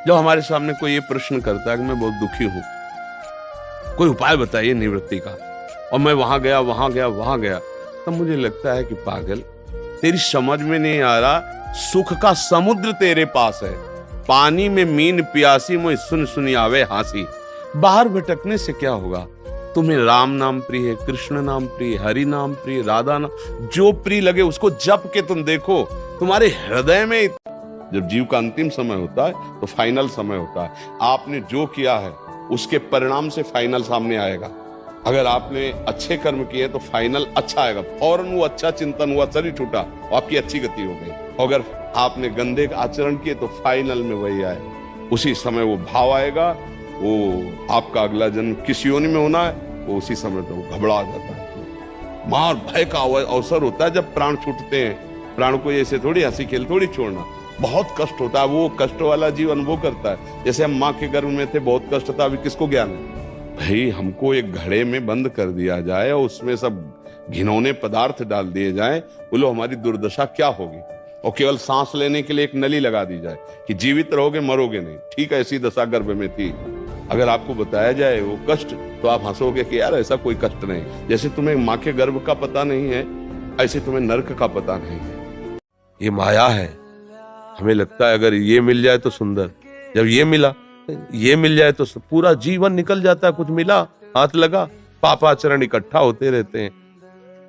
जब हमारे सामने कोई ये प्रश्न करता है कि मैं बहुत दुखी हूं, कोई उपाय बताइए निवृत्ति का, और मैं वहां गया वहां गया वहां गया, तब मुझे लगता है कि पागल, तेरी समझ में नहीं आ रहा, सुख का समुद्र तेरे पास है, पानी में मीन प्यासी मुझे सुन सुनी आवे हासी। बाहर भटकने से क्या होगा? तुम्हें राम नाम प्रिय है, कृष्ण नाम प्रिय, हरि नाम प्रिय, राधा नाम, जो प्रिय लगे उसको जप के तुम देखो। तुम्हारे हृदय में जब जीव का अंतिम समय होता है तो फाइनल समय होता है। आपने जो किया है उसके परिणाम से फाइनल सामने आएगा। अगर आपने अच्छे कर्म किए तो फाइनल अच्छा आएगा, फौरन वो अच्छा चिंतन हुआ, शरीर छूटा, आपकी अच्छी गति हो गई। अगर आपने गंदे आचरण किए तो फाइनल में वही आएगा, उसी समय वो भाव आएगा। वो आपका अगला जन्म किस योनि में होना है वो उसी समय तो घबरा जाता है। मार भय का अवसर होता है जब प्राण छूटते हैं। प्राण को ऐसे थोड़ी हंसी खेल थोड़ी छोड़ना, बहुत कष्ट होता है। वो कष्ट वाला जीव अनुभव करता है। जैसे हम माँ के गर्भ में थे, बहुत कष्ट था, अभी किसको ज्ञान है? भाई हमको एक घड़े में बंद कर दिया जाए और उसमें सब घिनौने पदार्थ डाल दिए जाए, बोलो हमारी दुर्दशा क्या होगी? और केवल सांस लेने के लिए एक नली लगा दी जाए कि जीवित रहोगे मरोगे नहीं। ठीक है, ऐसी दशा गर्भ में थी। अगर आपको बताया जाए वो कष्ट तो आप हंसोगे कि यार ऐसा कोई कष्ट नहीं। जैसे तुम्हें माँ के गर्भ का पता नहीं है, ऐसे तुम्हें नर्क का पता नहीं है। ये माया है। हमें लगता है अगर ये मिल जाए तो सुंदर, जब ये मिला, ये मिल जाए तो पूरा जीवन निकल जाता है। कुछ मिला, हाथ लगा, पापाचरण इकट्ठा होते रहते हैं,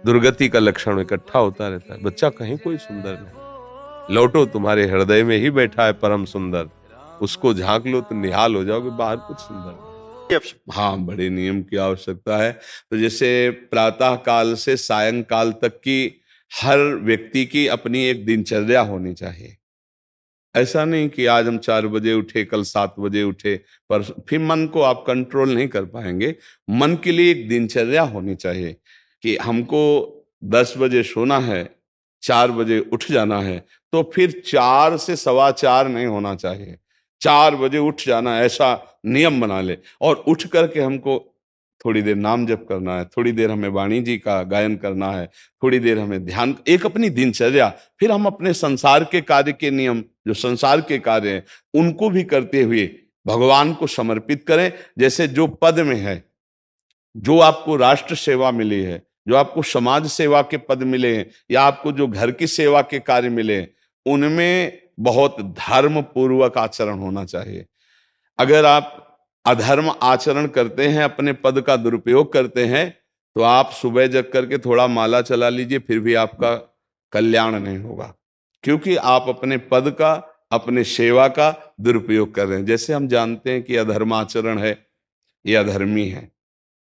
दुर्गति का लक्षण इकट्ठा होता रहता है। बच्चा कहीं कोई सुंदर नहीं, लौटो तुम्हारे हृदय में ही बैठा है परम सुंदर, उसको झांक लो तो निहाल हो जाओगे, बाहर कुछ सुंदर नहीं। हाँ, बड़े नियम की आवश्यकता है। तो जैसे प्रातः काल से सायंकाल तक की हर व्यक्ति की अपनी एक दिनचर्या होनी चाहिए। ऐसा नहीं कि आज हम 4 बजे उठे, कल 7 बजे उठे, पर फिर मन को आप कंट्रोल नहीं कर पाएंगे। मन के लिए एक दिनचर्या होनी चाहिए कि हमको 10 बजे सोना है, 4 बजे उठ जाना है, तो फिर 4 से 4:15 नहीं होना चाहिए, 4 बजे उठ जाना, ऐसा नियम बना ले। और उठ करके हमको थोड़ी देर नाम जप करना है, थोड़ी देर हमें वाणी जी का गायन करना है, थोड़ी देर हमें ध्यान, एक अपनी दिनचर्या। फिर हम अपने संसार के कार्य के नियम, जो संसार के कार्य हैं, उनको भी करते हुए भगवान को समर्पित करें। जैसे जो पद में है, जो आपको राष्ट्र सेवा मिली है, जो आपको समाज सेवा के पद मिले हैं, या आपको जो घर की सेवा के कार्य मिले हैं, उनमें बहुत धर्म पूर्वक आचरण होना चाहिए। अगर आप अधर्म आचरण करते हैं, अपने पद का दुरुपयोग करते हैं, तो आप सुबह जग करके थोड़ा माला चला लीजिए, फिर भी आपका कल्याण नहीं होगा, क्योंकि आप अपने पद का, अपने सेवा का दुरुपयोग कर रहे हैं। जैसे हम जानते हैं कि अधर्म आचरण है, ये अधर्मी है,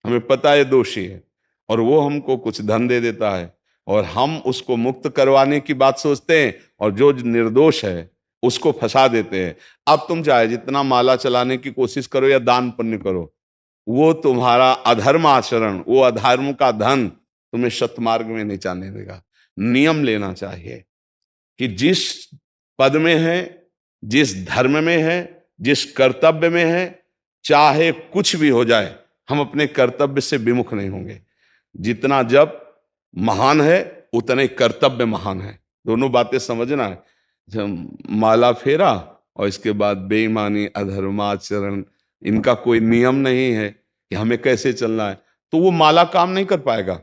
हमें पता है दोषी है, और वो हमको कुछ धन दे देता है, और हम उसको मुक्त करवाने की बात सोचते हैं, और जो निर्दोष है उसको फंसा देते हैं। अब तुम चाहे जितना माला चलाने की कोशिश करो या दान पुण्य करो, वो तुम्हारा अधर्म आचरण, वो अधर्म का धन तुम्हें सतमार्ग में नहीं जाने देगा। नियम लेना चाहिए कि जिस पद में है, जिस धर्म में है, जिस कर्तव्य में है, चाहे कुछ भी हो जाए, हम अपने कर्तव्य से विमुख नहीं होंगे। जितना जप महान है उतने कर्तव्य महान है। दोनों बातें समझना है। जब माला फेरा और इसके बाद बेईमानी, अधर्माचरण, इनका कोई नियम नहीं है कि हमें कैसे चलना है, तो वो माला काम नहीं कर पाएगा,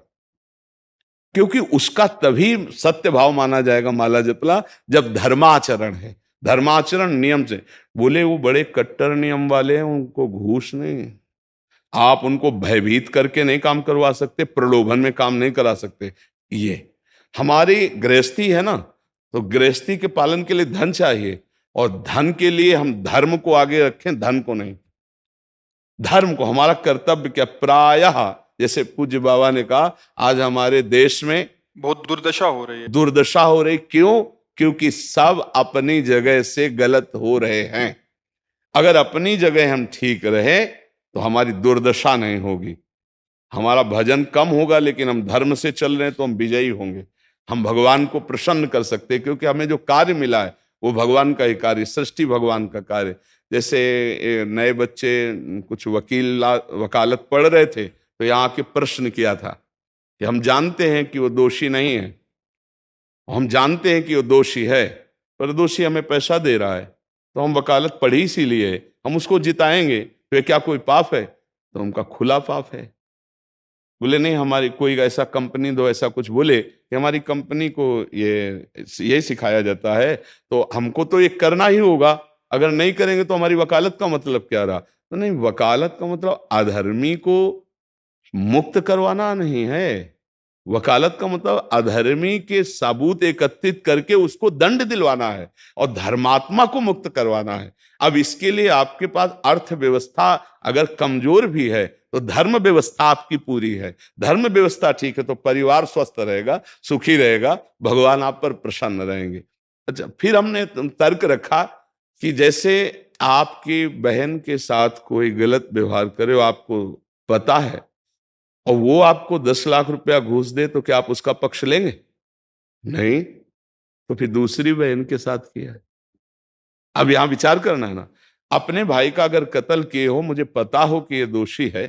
क्योंकि उसका तभी सत्य भाव माना जाएगा माला जपला जब धर्माचरण है। धर्माचरण नियम से। बोले वो बड़े कट्टर नियम वाले हैं, उनको घूस नहीं, आप उनको भयभीत करके नहीं काम करवा सकते, प्रलोभन में काम नहीं करा सकते। ये हमारी गृहस्थी है ना, तो गृहस्थी के पालन के लिए धन चाहिए, और धन के लिए हम धर्म को आगे रखें, धन को नहीं। धर्म को, हमारा कर्तव्य क्या, प्रायः जैसे पूज्य बाबा ने कहा, आज हमारे देश में बहुत दुर्दशा हो रही है। दुर्दशा हो रही, क्यों? क्योंकि सब अपनी जगह से गलत हो रहे हैं। अगर अपनी जगह हम ठीक रहे तो हमारी दुर्दशा नहीं होगी, हमारा भजन कम होगा, लेकिन हम धर्म से चल रहे हैं तो हम विजयी होंगे। हम भगवान को प्रसन्न कर सकते हैं, क्योंकि हमें जो कार्य मिला है वो भगवान का ही कार्य, सृष्टि भगवान का कार्य। जैसे नए बच्चे कुछ वकालत पढ़ रहे थे, तो यहाँ के प्रश्न किया था कि हम जानते हैं कि वो दोषी नहीं है, हम जानते हैं कि वो दोषी है, पर दोषी हमें पैसा दे रहा है, तो हम वकालत पढ़ी इसीलिए, हम उसको जिताएंगे, तो ये क्या कोई पाप है? तो उनका खुला पाप है। बोले नहीं, हमारी कोई ऐसा कंपनी दो, ऐसा कुछ बोले कि हमारी कंपनी को ये सिखाया जाता है, तो हमको तो ये करना ही होगा, अगर नहीं करेंगे तो हमारी वकालत का मतलब क्या रहा? तो नहीं, वकालत का मतलब अधर्मी को मुक्त करवाना नहीं है। वकालत का मतलब अधर्मी के सबूत एकत्रित करके उसको दंड दिलवाना है और धर्मात्मा को मुक्त करवाना है। अब इसके लिए आपके पास अर्थव्यवस्था अगर कमजोर भी है तो धर्म व्यवस्था आपकी पूरी है। धर्म व्यवस्था ठीक है तो परिवार स्वस्थ रहेगा, सुखी रहेगा, भगवान आप पर प्रसन्न रहेंगे। अच्छा, फिर हमने तर्क रखा कि जैसे आपकी बहन के साथ कोई गलत व्यवहार करे, आपको पता है, और वो आपको 10 लाख रुपया घूस दे, तो क्या आप उसका पक्ष लेंगे? नहीं। तो फिर दूसरी बहन के साथ किया है। अब यहां विचार करना है ना, अपने भाई का अगर कत्ल किए हो, मुझे पता हो कि ये दोषी है,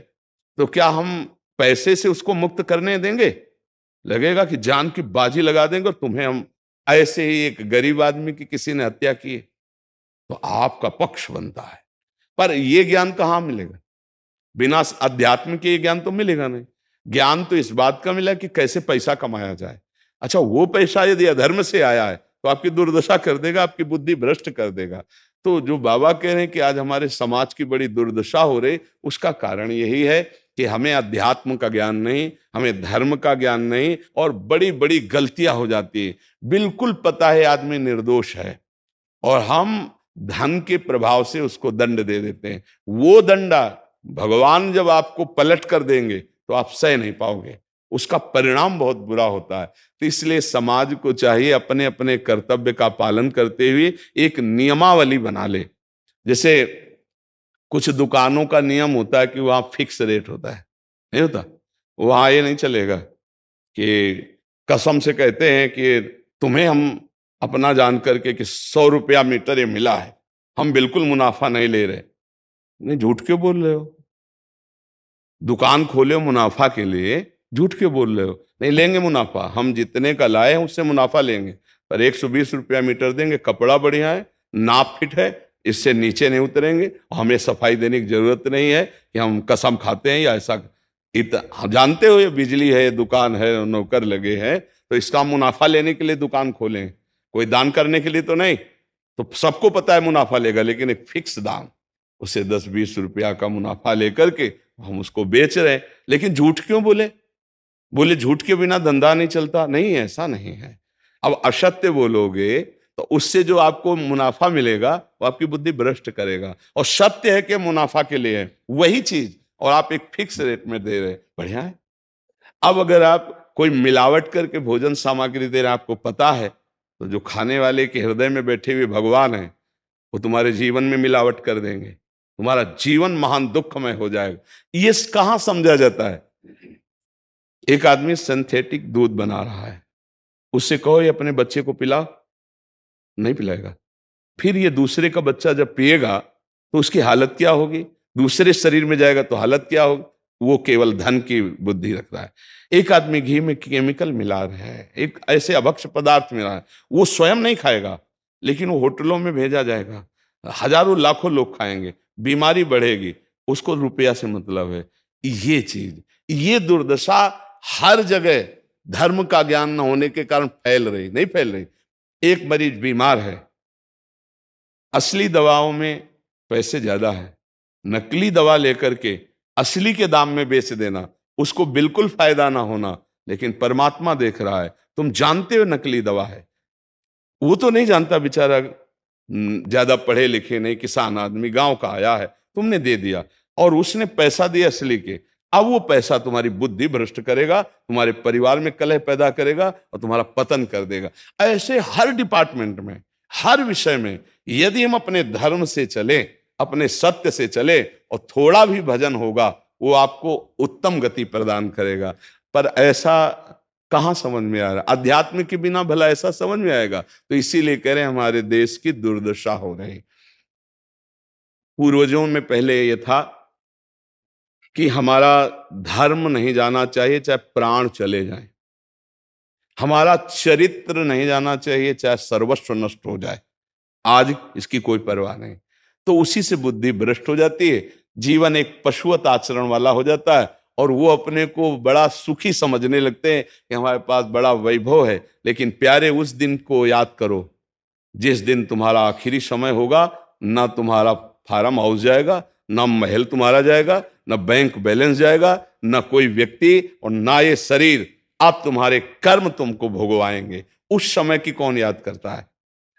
तो क्या हम पैसे से उसको मुक्त करने देंगे? लगेगा कि जान की बाजी लगा देंगे, और तुम्हें हम ऐसे ही एक गरीब आदमी की किसी ने हत्या की है, तो आपका पक्ष बनता है। पर यह ज्ञान कहां मिलेगा? बिना अध्यात्म के ये ज्ञान तो मिलेगा नहीं। ज्ञान तो इस बात का मिला कि कैसे पैसा कमाया जाए। अच्छा, वो पैसा यदि अधर्म से आया है तो आपकी दुर्दशा कर देगा, आपकी बुद्धि भ्रष्ट कर देगा। तो जो बाबा कह रहे हैं कि आज हमारे समाज की बड़ी दुर्दशा हो रही, उसका कारण यही है कि हमें अध्यात्म का ज्ञान नहीं, हमें धर्म का ज्ञान नहीं, और बड़ी बड़ी गलतियां हो जाती है। बिल्कुल पता है आदमी निर्दोष है, और हम धन के प्रभाव से उसको दंड दे देते हैं। वो दंडा भगवान जब आपको पलट कर देंगे तो आप सह नहीं पाओगे, उसका परिणाम बहुत बुरा होता है। तो इसलिए समाज को चाहिए अपने अपने कर्तव्य का पालन करते हुए एक नियमावली बना ले। जैसे कुछ दुकानों का नियम होता है कि वहां फिक्स रेट होता है, नहीं होता? वहां ये नहीं चलेगा कि कसम से कहते हैं कि तुम्हें हम अपना जान करके कि 100 रुपया मीटर ये मिला है, हम बिल्कुल मुनाफा नहीं ले रहे। नहीं, झूठ क्यों बोल रहे हो? दुकान खोले हो मुनाफा के लिए, झूठ क्यों बोल रहे हो? नहीं लेंगे मुनाफा, हम जितने का लाए हैं उससे मुनाफा लेंगे, पर 120 रुपया मीटर देंगे, कपड़ा बढ़िया है, नाप फिट है, इससे नीचे नहीं उतरेंगे, हमें सफाई देने की जरूरत नहीं है कि हम कसम खाते हैं या ऐसा। जानते हो ये बिजली है, दुकान है, नौकर लगे हैं, तो इसका मुनाफा लेने के लिए दुकान खोलें, कोई दान करने के लिए तो नहीं। तो सबको पता है मुनाफा लेगा, लेकिन एक फिक्स दाम, उसे 10-20 रुपया का मुनाफा लेकर के हम उसको बेच रहे हैं। लेकिन झूठ क्यों बोले? बोले झूठ के बिना धंधा नहीं चलता। नहीं, ऐसा नहीं है। अब असत्य बोलोगे तो उससे जो आपको मुनाफा मिलेगा वो आपकी बुद्धि भ्रष्ट करेगा, और सत्य है कि मुनाफा के लिए है वही चीज, और आप एक फिक्स रेट में दे रहे हैं, बढ़िया है। अब अगर आप कोई मिलावट करके भोजन सामग्री दे रहे हैं, आपको पता है, तो जो खाने वाले के हृदय में बैठे हुए भगवान है, वो तुम्हारे जीवन में मिलावट कर देंगे, तुम्हारा जीवन महान दुखमय हो जाएगा। ये कहां समझा जाता है? एक आदमी सिंथेटिक दूध बना रहा है, उससे कहो ये अपने बच्चे को पिला, नहीं पिलाएगा। फिर ये दूसरे का बच्चा जब पिएगा तो उसकी हालत क्या होगी? दूसरे शरीर में जाएगा तो हालत क्या होगी? वो केवल धन की बुद्धि रख रहा है। एक आदमी घी में केमिकल मिला रहा है, एक ऐसे अभक्ष पदार्थ मिला है, वो स्वयं नहीं खाएगा, लेकिन वो होटलों में भेजा जाएगा, हजारों लाखों लोग खाएंगे, बीमारी बढ़ेगी, उसको रुपया से मतलब है। ये चीज, ये दुर्दशा हर जगह धर्म का ज्ञान न होने के कारण फैल रही, नहीं फैल रही। एक मरीज बीमार है, असली दवाओं में पैसे ज्यादा है, नकली दवा लेकर के असली के दाम में बेच देना, उसको बिल्कुल फायदा ना होना। लेकिन परमात्मा देख रहा है, तुम जानते हो नकली दवा है, वो तो नहीं जानता बेचारा, ज्यादा पढ़े लिखे नहीं, किसान आदमी गांव का आया है, तुमने दे दिया, और उसने पैसा दिया असली के। अब वो पैसा तुम्हारी बुद्धि भ्रष्ट करेगा, तुम्हारे परिवार में कलह पैदा करेगा और तुम्हारा पतन कर देगा। ऐसे हर डिपार्टमेंट में, हर विषय में यदि हम अपने धर्म से चले, अपने सत्य से चले, और थोड़ा भी भजन होगा, वो आपको उत्तम गति प्रदान करेगा। पर ऐसा कहां समझ में आ रहा? अध्यात्म के बिना भला ऐसा समझ में आएगा? तो इसीलिए कह रहे हैं हमारे देश की दुर्दशा हो रही। पूर्वजों में पहले ये था कि हमारा धर्म नहीं जाना चाहिए चाहे प्राण चले जाएं, हमारा चरित्र नहीं जाना चाहिए चाहे सर्वस्व नष्ट हो जाए। आज इसकी कोई परवाह नहीं। तो उसी से बुद्धि भ्रष्ट हो जाती है, जीवन एक पशुवत आचरण वाला हो जाता है और वो अपने को बड़ा सुखी समझने लगते हैं कि हमारे पास बड़ा वैभव है। लेकिन प्यारे, उस दिन को याद करो जिस दिन तुम्हारा आखिरी समय होगा। ना तुम्हारा फार्म हाउस जाएगा, ना महल तुम्हारा जाएगा, ना बैंक बैलेंस जाएगा, ना कोई व्यक्ति, और ना ये शरीर। अब तुम्हारे कर्म तुमको भोगवाएंगे। उस समय की कौन याद करता है?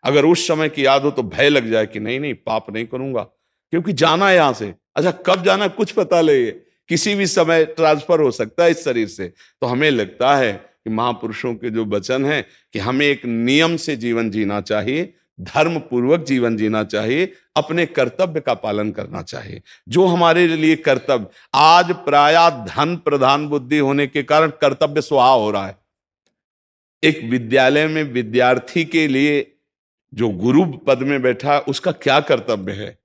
अगर उस समय की याद हो तो भय लग जाए कि नहीं नहीं, पाप नहीं करूंगा, क्योंकि जाना है यहां से। अच्छा, कब जाना है कुछ पता नहीं है, किसी भी समय ट्रांसफर हो सकता है इस शरीर से। तो हमें लगता है कि महापुरुषों के जो वचन है कि हमें एक नियम से जीवन जीना चाहिए, धर्म पूर्वक जीवन जीना चाहिए, अपने कर्तव्य का पालन करना चाहिए। जो हमारे लिए कर्तव्य, आज प्रायः धन प्रधान बुद्धि होने के कारण कर्तव्य स्वाहा हो रहा है। एक विद्यालय में विद्यार्थी के लिए जो गुरु पद में बैठा, उसका क्या कर्तव्य है?